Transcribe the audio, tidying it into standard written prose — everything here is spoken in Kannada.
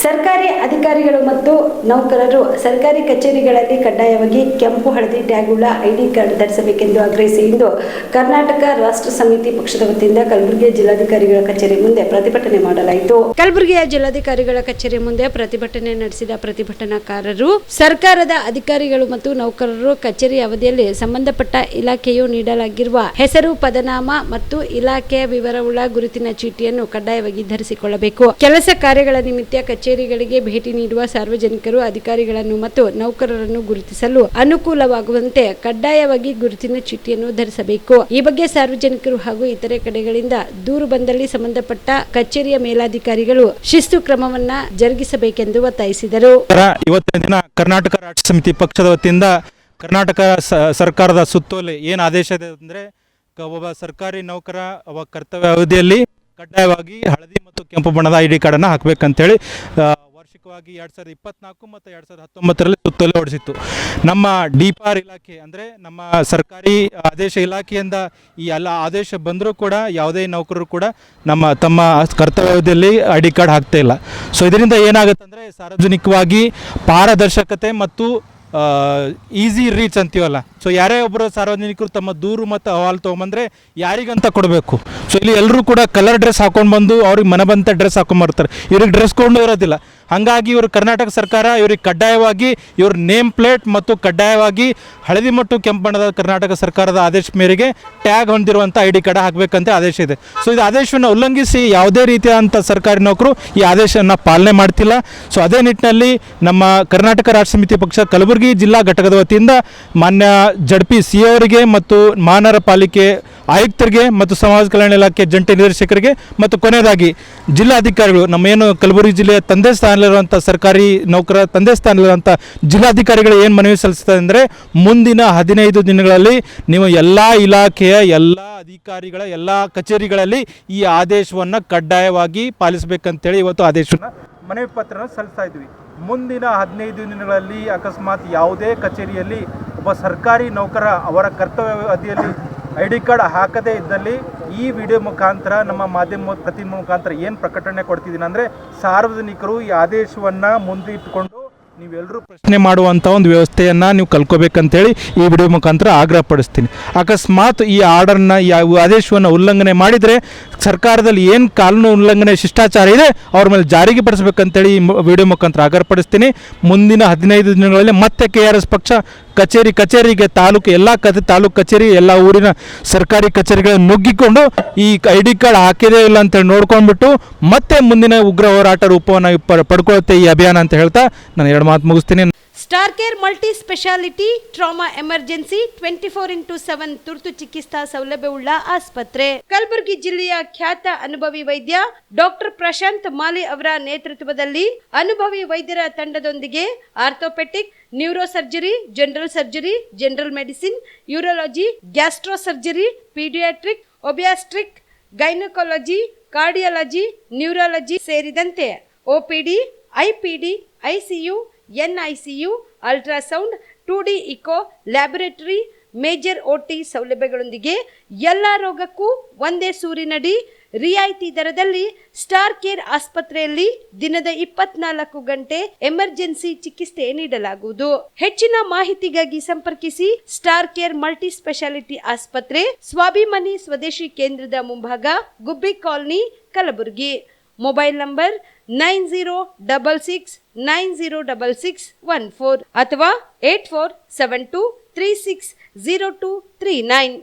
ಸರ್ಕಾರಿ ಅಧಿಕಾರಿಗಳು ಮತ್ತು ನೌಕರರು ಸರ್ಕಾರಿ ಕಚೇರಿಗಳಲ್ಲಿ ಕಡ್ಡಾಯವಾಗಿ ಕೆಂಪು ಹಳದಿ ಟ್ಯಾಗ್ ಉಳ್ಳ ಐಡಿ ಕಾರ್ಡ್ ಧರಿಸಬೇಕೆಂದು ಆಗ್ರಹಿಸಿ ಇಂದು ಕರ್ನಾಟಕ ರಾಷ್ಟ್ರ ಸಮಿತಿ ಪಕ್ಷದ ವತಿಯಿಂದ ಕಲಬುರಗಿಯ ಜಿಲ್ಲಾಧಿಕಾರಿಗಳ ಕಚೇರಿ ಮುಂದೆ ಪ್ರತಿಭಟನೆ ಮಾಡಲಾಯಿತು. ಕಲಬುರಗಿಯ ಜಿಲ್ಲಾಧಿಕಾರಿಗಳ ಕಚೇರಿ ಮುಂದೆ ಪ್ರತಿಭಟನೆ ನಡೆಸಿದ ಪ್ರತಿಭಟನಾಕಾರರು ಸರ್ಕಾರದ ಅಧಿಕಾರಿಗಳು ಮತ್ತು ನೌಕರರು ಕಚೇರಿ ಅವಧಿಯಲ್ಲಿ ಸಂಬಂಧಪಟ್ಟ ಇಲಾಖೆಯು ನೀಡಲಾಗಿರುವ ಹೆಸರು, ಪದನಾಮ ಮತ್ತು ಇಲಾಖೆಯ ವಿವರವುಳ್ಳ ಗುರುತಿನ ಚೀಟಿಯನ್ನು ಕಡ್ಡಾಯವಾಗಿ ಧರಿಸಿಕೊಳ್ಳಬೇಕು. ಕೆಲಸ ಕಾರ್ಯಗಳ ನಿಮಿತ್ತ ಕಚೇರಿಗಳಿಗೆ ಭೇಟಿ ನೀಡುವ ಸಾರ್ವಜನಿಕರು ಅಧಿಕಾರಿಗಳನ್ನು ಮತ್ತು ನೌಕರರನ್ನು ಗುರುತಿಸಲು ಅನುಕೂಲವಾಗುವಂತೆ ಕಡ್ಡಾಯವಾಗಿ ಗುರುತಿನ ಚೀಟಿಯನ್ನು ಧರಿಸಬೇಕು. ಈ ಬಗ್ಗೆ ಸಾರ್ವಜನಿಕರು ಹಾಗೂ ಇತರೆ ಕಡೆಗಳಿಂದ ದೂರು ಬಂದಲ್ಲಿ ಸಂಬಂಧಪಟ್ಟ ಕಚೇರಿಯ ಮೇಲಾಧಿಕಾರಿಗಳು ಶಿಸ್ತು ಕ್ರಮವನ್ನ ಜರುಗಿಸಬೇಕೆಂದು ಒತ್ತಾಯಿಸಿದರು. ಇವತ್ತಿನ ದಿನ ಕರ್ನಾಟಕ ರಾಷ್ಟ್ರ ಸಮಿತಿ ಪಕ್ಷದ ವತಿಯಿಂದ ಕರ್ನಾಟಕ ಸರ್ಕಾರದ ಸುತ್ತೋಲೆ ಏನು ಆದೇಶ ಇದೆ ಅಂದರೆ, ಒಬ್ಬ ಸರ್ಕಾರಿ ನೌಕರ ಒಬ್ಬ ಕರ್ತವ್ಯ ಅವಧಿಯಲ್ಲಿ ಕಡ್ಡಾಯವಾಗಿ ಹಳದಿ ಮತ್ತು ಕೆಂಪು ಬಣ್ಣದ ಐಡಿ ಕಾರ್ಡನ್ನು ಹಾಕಬೇಕಂತೇಳಿ ವಾರ್ಷಿಕವಾಗಿ 2024 ಮತ್ತು 2019ರಲ್ಲಿ ಸುತ್ತೋಲೆ ಹೊರಡಿಸಿತ್ತು. ನಮ್ಮ ಡಿಪಾರ್ ಇಲಾಖೆ ಅಂದರೆ ನಮ್ಮ ಸರ್ಕಾರಿ ಆದೇಶ ಇಲಾಖೆಯಿಂದ ಈ ಎಲ್ಲ ಆದೇಶ ಬಂದರೂ ಕೂಡ ಯಾವುದೇ ನೌಕರರು ಕೂಡ ತಮ್ಮ ಕರ್ತವ್ಯದಲ್ಲಿ ಐಡಿ ಕಾರ್ಡ್ ಹಾಕ್ತಾ ಇಲ್ಲ. ಸೊ ಇದರಿಂದ ಏನಾಗುತ್ತೆ ಅಂದರೆ ಸಾರ್ವಜನಿಕವಾಗಿ ಪಾರದರ್ಶಕತೆ ಮತ್ತು ಈಸಿ ರೀಚ್ ಅಂತೀವಲ್ಲ, ಸೊ ಯಾರೇ ಒಬ್ಬರು ಸಾರ್ವಜನಿಕರು ತಮ್ಮ ದೂರು ಮತ್ತು ಅಹವಾಲು ತೊಗೊಂಬಂದರೆ ಯಾರಿಗಂತ ಕೊಡಬೇಕು. ಸೊ ಇಲ್ಲಿ ಎಲ್ಲರೂ ಕೂಡ ಕಲರ್ ಡ್ರೆಸ್ ಹಾಕೊಂಡು ಬಂದು ಅವ್ರಿಗೆ ಮನಬಂತ ಡ್ರೆಸ್ ಹಾಕೊಂಡ್ಬರ್ತಾರೆ, ಇವ್ರಿಗೆ ಡ್ರೆಸ್ ಕೊಂಡು ಇರೋದಿಲ್ಲ. ಹಾಗಾಗಿ ಇವರು ಕರ್ನಾಟಕ ಸರ್ಕಾರ ಇವ್ರಿಗೆ ಕಡ್ಡಾಯವಾಗಿ ಇವ್ರ ನೇಮ್ ಪ್ಲೇಟ್ ಮತ್ತು ಕಡ್ಡಾಯವಾಗಿ ಹಳದಿ ಮತ್ತು ಕೆಂಪು ಬಣ್ಣದ ಕರ್ನಾಟಕ ಸರ್ಕಾರದ ಆದೇಶ ಮೇರೆಗೆ ಟ್ಯಾಗ್ ಹೊಂದಿರುವಂಥ ಐಡಿ ಕಾರ್ಡ್ ಹಾಕಬೇಕಂತ ಆದೇಶ ಇದೆ. ಸೊ ಇದು ಆದೇಶವನ್ನು ಉಲ್ಲಂಘಿಸಿ ಯಾವುದೇ ರೀತಿಯಾದಂಥ ಸರ್ಕಾರಿ ನೌಕರು ಈ ಆದೇಶವನ್ನು ಪಾಲನೆ ಮಾಡ್ತಿಲ್ಲ. ಸೊ ಅದೇ ನಿಟ್ಟಿನಲ್ಲಿ ನಮ್ಮ ಕರ್ನಾಟಕ ರಾಷ್ಟ್ರ ಸಮಿತಿ ಪಕ್ಷ ಕಲಬುರಗಿ ಜಿಲ್ಲಾ ಘಟಕದ ವತಿಯಿಂದ ಮಾನ್ಯ ಜಡ್ಪಿ ಸಿ ಅವರಿಗೆ ಮತ್ತು ಮಹಾನಗರ ಪಾಲಿಕೆ ಆಯುಕ್ತರಿಗೆ ಮತ್ತು ಸಮಾಜ ಕಲ್ಯಾಣ ಇಲಾಖೆ ಜಂಟಿ ನಿರ್ದೇಶಕರಿಗೆ ಮತ್ತು ಕೊನೆಯದಾಗಿ ಜಿಲ್ಲಾಧಿಕಾರಿಗಳು, ನಮ್ಮೇನು ಕಲಬುರಗಿ ಜಿಲ್ಲೆಯ ತಂದೆ ಸ್ಥಾನದಲ್ಲಿರುವಂಥ ಸರ್ಕಾರಿ ನೌಕರ ತಂದೆ ಸ್ಥಾನದಲ್ಲಿರುವಂಥ ಜಿಲ್ಲಾಧಿಕಾರಿಗಳು ಏನು ಮನವಿ ಸಲ್ಲಿಸ್ತಾರೆ ಅಂದರೆ, ಮುಂದಿನ 15 ದಿನಗಳಲ್ಲಿ ನೀವು ಎಲ್ಲ ಇಲಾಖೆಯ ಎಲ್ಲ ಅಧಿಕಾರಿಗಳ ಎಲ್ಲ ಕಚೇರಿಗಳಲ್ಲಿ ಈ ಆದೇಶವನ್ನು ಕಡ್ಡಾಯವಾಗಿ ಪಾಲಿಸಬೇಕಂತೇಳಿ ಇವತ್ತು ಆದೇಶವನ್ನು ಮನವಿ ಪತ್ರನ ಸಲ್ಲಿಸ್ತಾ ಇದ್ವಿ. ಮುಂದಿನ 15 ದಿನಗಳಲ್ಲಿ ಅಕಸ್ಮಾತ್ ಯಾವುದೇ ಕಚೇರಿಯಲ್ಲಿ ಒಬ್ಬ ಸರ್ಕಾರಿ ನೌಕರ ಅವರ ಕರ್ತವ್ಯ ಅವಧಿಯಲ್ಲಿ ಐಡಿ ಕಾರ್ಡ್ ಹಾಕದೇ ಇದ್ದಲ್ಲಿ ಈ ವಿಡಿಯೋ ಮುಖಾಂತರ ನಮ್ಮ ಮಾಧ್ಯಮ ಪ್ರತಿನಿಧಿ ಮುಖಾಂತರ ಏನು ಪ್ರಕಟಣೆ ಕೊಡ್ತಿದ್ದೀನಿ ಅಂದರೆ, ಸಾರ್ವಜನಿಕರು ಈ ಆದೇಶವನ್ನು ಮುಂದಿಟ್ಟುಕೊಂಡು ನೀವೆಲ್ಲರೂ ಪ್ರಶ್ನೆ ಮಾಡುವಂಥ ಒಂದು ವ್ಯವಸ್ಥೆಯನ್ನು ನೀವು ಕಲ್ಕೋಬೇಕಂತೇಳಿ ಈ ವಿಡಿಯೋ ಮುಖಾಂತರ ಆಗ್ರಹಪಡಿಸ್ತೀನಿ. ಅಕಸ್ಮಾತ್ ಈ ಆರ್ಡರ್ನ ಆದೇಶವನ್ನು ಉಲ್ಲಂಘನೆ ಮಾಡಿದರೆ ಸರ್ಕಾರದಲ್ಲಿ ಏನು ಕಾನೂನು ಉಲ್ಲಂಘನೆ ಶಿಷ್ಟಾಚಾರ ಇದೆ ಅವ್ರ ಮೇಲೆ ಜಾರಿಗೆ ಪಡಿಸ್ಬೇಕಂತೇಳಿ ಈ ವಿಡಿಯೋ ಮುಖಾಂತರ ಆಗ್ರಹಪಡಿಸ್ತೀನಿ. ಮುಂದಿನ 15 ದಿನಗಳಲ್ಲಿ ಮತ್ತೆ KRS ಪಕ್ಷ ಕಚೇರಿಗೆ ತಾಲೂಕು ಕಚೇರಿ ಎಲ್ಲ ಊರಿನ ಸರ್ಕಾರಿ ಕಚೇರಿಗಳನ್ನು ನುಗ್ಗಿಕೊಂಡು ಈ ಐಡಿ ಕಾರ್ಡ್ ಹಾಕಿದೇ ಇಲ್ಲ ಅಂತೇಳಿ ನೋಡ್ಕೊಂಡ್ಬಿಟ್ಟು ಮತ್ತೆ ಮುಂದಿನ ಉಗ್ರ ಹೋರಾಟ ರೂಪವನ್ನು ಪಡ್ಕೊಳ್ಳುತ್ತೆ ಈ ಅಭಿಯಾನ ಅಂತ ಹೇಳ್ತಾ ನಾನು 2 ಮಾತು ಮುಗಿಸ್ತೀನಿ. Star care multi speciality trauma emergency 24x7 ತುರ್ತು ಚಿಕಿತ್ಸಾ ಸೌಲಭ್ಯವುಳ್ಳ ಆಸ್ಪತ್ರೆ. ಕಲಬುರಗಿ ಜಿಲ್ಲೆಯ ಖ್ಯಾತ ಅನುಭವಿ ವೈದ್ಯ ಡಾಕ್ಟರ್ ಪ್ರಶಾಂತ್ ಮಾಲಿ ಅವರ ನೇತೃತ್ವದಲ್ಲಿ ಅನುಭವಿ ವೈದ್ಯರ ತಂಡದೊಂದಿಗೆ orthopedic, neuro surgery, general medicine, urology, gastro surgery, pediatric, obstetric, gynecology, cardiology, neurology ಸೇರಿದಂತೆ OPD, IPD, ICU, NICU, ultrasound, 2D echo, laboratory, major OT ಸೌಲಭ್ಯಗಳೊಂದಿಗೆ ಎಲ್ಲ ರೋಗಕ್ಕೂ ಒಂದೇ ಸೂರಿನಡಿ ರಿಯಾಯಿತಿ ದರದಲ್ಲಿ ಸ್ಟಾರ್ ಕೇರ್ ಆಸ್ಪತ್ರೆಯಲ್ಲಿ ದಿನದ 24 ಗಂಟೆ ಎಮರ್ಜೆನ್ಸಿ ಚಿಕಿತ್ಸೆ ನೀಡಲಾಗುವುದು. ಹೆಚ್ಚಿನ ಮಾಹಿತಿಗಾಗಿ ಸಂಪರ್ಕಿಸಿ ಸ್ಟಾರ್ ಕೇರ್ ಮಲ್ಟಿ ಸ್ಪೆಷಾಲಿಟಿ ಆಸ್ಪತ್ರೆ, ಸ್ವಾಭಿಮಾನಿ ಸ್ವದೇಶಿ ಕೇಂದ್ರದ ಮುಂಭಾಗ, ಗುಬ್ಬಿ ಕಾಲನಿ, ಕಲಬುರಗಿ. ಮೊಬೈಲ್ ನಂಬರ್ 9066906614 ಅಥವಾ 8472360239.